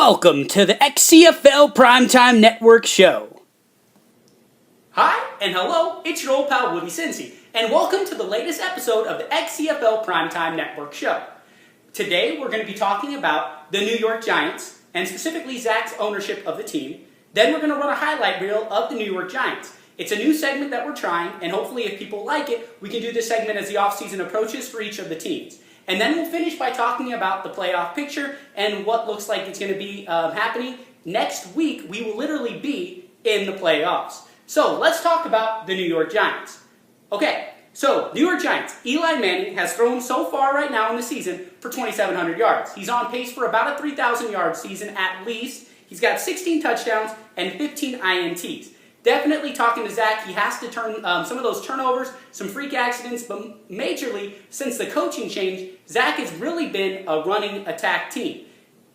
Welcome to the XCFL Primetime Network Show. Hi and hello, it's your old pal Woody Cincy, and welcome to the latest episode of the XCFL Primetime Network Show. Today we're going to be talking about the New York Giants, and specifically Zach's ownership of the team. Then we're going to run a highlight reel of the New York Giants. It's a new segment that we're trying, and hopefully if people like it, we can do this segment as the offseason approaches for each of the teams. And then we'll finish by talking about the playoff picture and what looks like it's going to be happening. Next week, we will literally be in the playoffs. So let's talk about the New York Giants. Okay, so New York Giants. Eli Manning has thrown so far right now in the season for 2,700 yards. He's on pace for about a 3,000-yard season at least. He's got 16 touchdowns and 15 INTs. Definitely talking to Zach, he has to turn some of those turnovers, some freak accidents, but majorly, since the coaching change, Zach has really been a running attack team.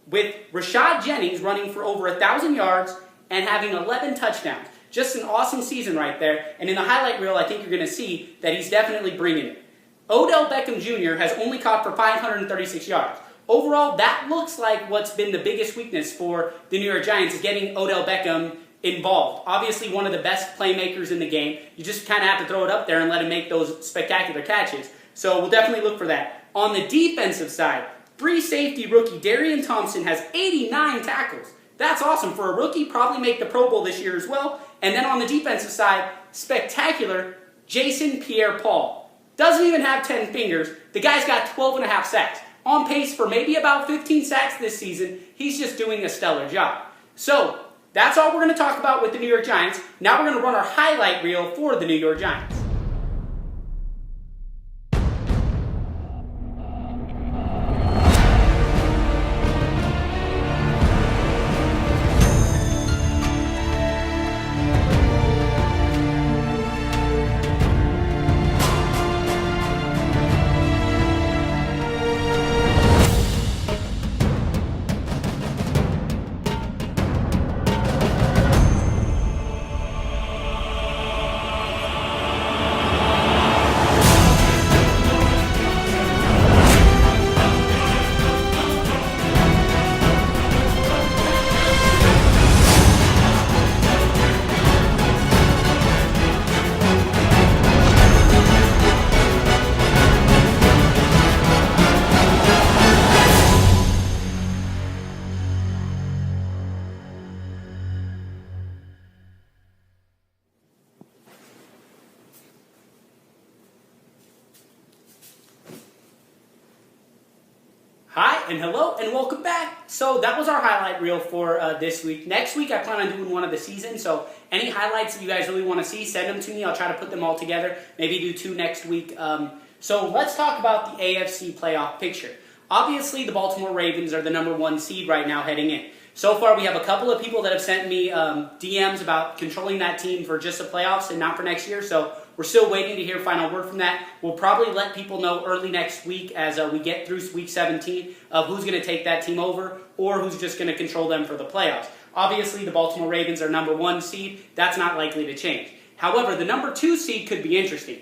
With Rashad Jennings running for over 1,000 yards and having 11 touchdowns. Just an awesome season right there. And in the highlight reel, I think you're going to see that he's definitely bringing it. Odell Beckham Jr. has only caught for 536 yards. Overall, that looks like what's been the biggest weakness for the New York Giants is getting Odell Beckham involved. Obviously one of the best playmakers in the game. You just kind of have to throw it up there and let him make those spectacular catches. So we'll definitely look for that. On the defensive side, free safety rookie Darian Thompson has 89 tackles. That's awesome. For a rookie, probably make the Pro Bowl this year as well. And then on the defensive side, spectacular Jason Pierre-Paul. Doesn't even have 10 fingers. The guy's got 12 and a half sacks. On pace for maybe about 15 sacks this season. He's just doing a stellar job. So that's all we're going to talk about with the New York Giants. Now we're going to run our highlight reel for the New York Giants. Hi, and hello, and welcome back. So that was our highlight reel for this week. Next week, I plan on doing one of the season, so any highlights that you guys really want to see, send them to me. I'll try to put them all together, maybe do two next week. So let's talk about the AFC playoff picture. Obviously, the Baltimore Ravens are the number one seed right now heading in. So far, we have a couple of people that have sent me DMs about controlling that team for just the playoffs and not for next year, so we're still waiting to hear final word from that. We'll probably let people know early next week as we get through Week 17 of who's going to take that team over or who's just going to control them for the playoffs. Obviously, the Baltimore Ravens are number one seed. That's not likely to change. However, the number two seed could be interesting.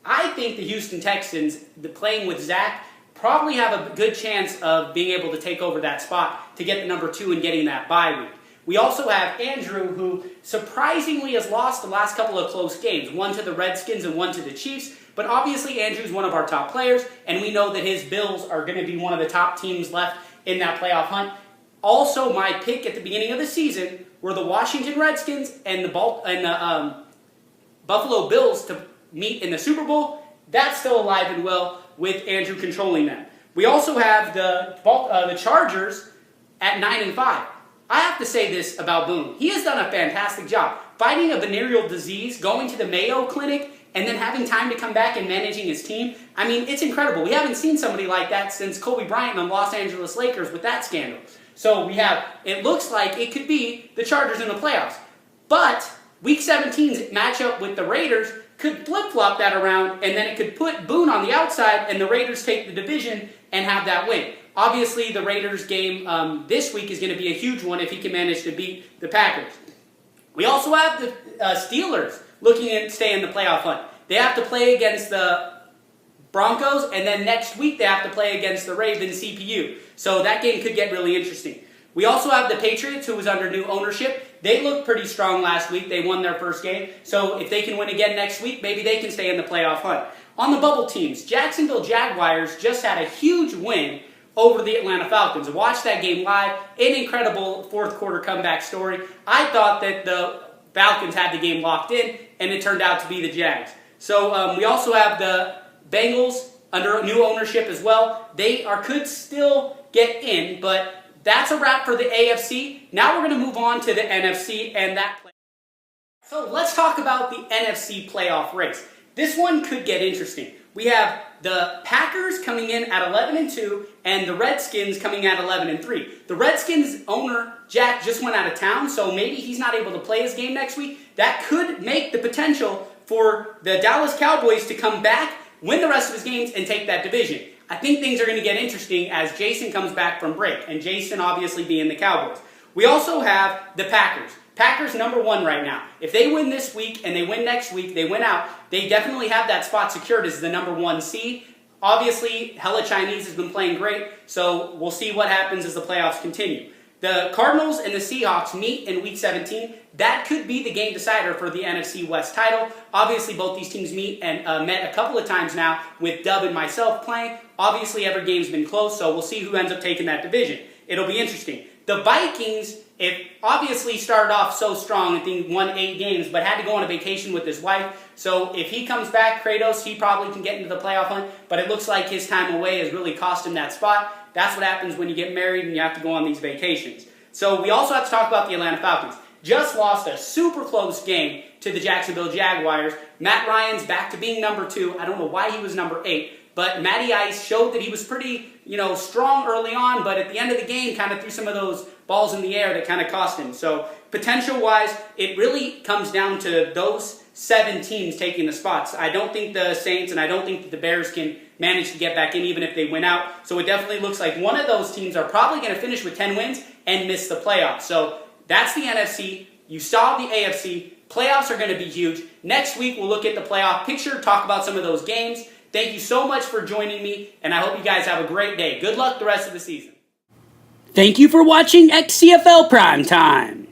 I think the Houston Texans, playing with Zach, probably have a good chance of being able to take over that spot to get the number two and getting that bye week. We also have Andrew, who surprisingly has lost the last couple of close games, one to the Redskins and one to the Chiefs. But obviously, Andrew's one of our top players, and we know that his Bills are going to be one of the top teams left in that playoff hunt. Also, my pick at the beginning of the season were the Washington Redskins and the Buffalo Bills to meet in the Super Bowl. That's still alive and well with Andrew controlling them. We also have the Chargers at 9-5. I have to say this about Boone. He has done a fantastic job fighting a venereal disease, going to the Mayo Clinic, and then having time to come back and managing his team. I mean, it's incredible. We haven't seen somebody like that since Kobe Bryant and the Los Angeles Lakers with that scandal. So it looks like it could be the Chargers in the playoffs. But Week 17's matchup with the Raiders could flip-flop that around, and then it could put Boone on the outside, and the Raiders take the division and have that win. Obviously, the Raiders game this week is going to be a huge one if he can manage to beat the Packers. We also have the Steelers looking to stay in the playoff hunt. They have to play against the Broncos, and then next week they have to play against the Ravens CPU. So that game could get really interesting. We also have the Patriots, who was under new ownership. They looked pretty strong last week. They won their first game. So if they can win again next week, maybe they can stay in the playoff hunt. On the bubble teams, Jacksonville Jaguars just had a huge win over the Atlanta Falcons. Watched that game live. An incredible fourth quarter comeback story. I thought that the Falcons had the game locked in, and it turned out to be the Jags. So we also have the Bengals under new ownership as well. They could still get in, but that's a wrap for the AFC. Now we're going to move on to the NFC and that play. So let's talk about the NFC playoff race. This one could get interesting. We have the Packers coming in at 11-2 and the Redskins coming at 11-3. The Redskins owner, Jack, just went out of town, so maybe he's not able to play his game next week. That could make the potential for the Dallas Cowboys to come back, win the rest of his games, and take that division. I think things are going to get interesting as Jason comes back from break, and Jason obviously being the Cowboys. We also have the Packers. Packers number one right now. If they win this week and they win next week, they win out, they definitely have that spot secured as the number one seed. Obviously, Hella Chinese has been playing great, so we'll see what happens as the playoffs continue. The Cardinals and the Seahawks meet in Week 17. That could be the game decider for the NFC West title. Obviously, both these teams meet and met a couple of times now with Dub and myself playing. Obviously, every game's been close, so we'll see who ends up taking that division. It'll be interesting. The Vikings, it obviously started off so strong. I think won 8 games, but had to go on a vacation with his wife. So if he comes back, Kratos, he probably can get into the playoff hunt. But it looks like his time away has really cost him that spot. That's what happens when you get married and you have to go on these vacations. So we also have to talk about the Atlanta Falcons. Just lost a super close game to the Jacksonville Jaguars. Matt Ryan's back to being number 2. I don't know why he was number 8. But Matty Ice showed that he was pretty, strong early on, but at the end of the game kind of threw some of those balls in the air that kind of cost him. So potential-wise, it really comes down to those 7 teams taking the spots. I don't think the Saints and I don't think that the Bears can manage to get back in even if they win out. So it definitely looks like one of those teams are probably going to finish with 10 wins and miss the playoffs. So that's the NFC. You saw the AFC. Playoffs are going to be huge. Next week, we'll look at the playoff picture, talk about some of those games. Thank you so much for joining me, and I hope you guys have a great day. Good luck the rest of the season. Thank you for watching XCFL Primetime.